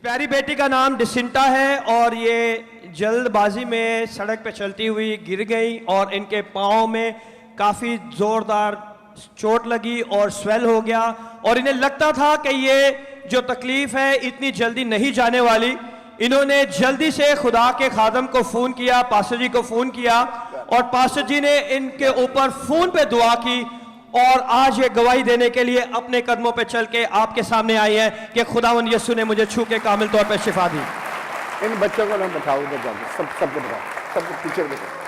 प्यारी बेटी का नाम डिसिंटा है और ये जल्दबाजी में सड़क पे चलती हुई गिर गई और इनके पाँव में काफ़ी ज़ोरदार चोट लगी और स्वेल हो गया और इन्हें लगता था कि ये जो तकलीफ है इतनी जल्दी नहीं जाने वाली। इन्होंने जल्दी से खुदा के खादम को फ़ोन किया, पास्टर जी को फ़ोन किया और पास्टर जी ने इनके ऊपर फ़ोन पे दुआ की और आज ये गवाही देने के लिए अपने कदमों पे चल के आपके सामने आई है कि खुदावंद यीशु ने मुझे छू के कामिल तौर पे शिफा दी। इन बच्चों को ना बैठाओ, उधर जाओ, सबको बैठाओ, सबको पीछे बैठाओ।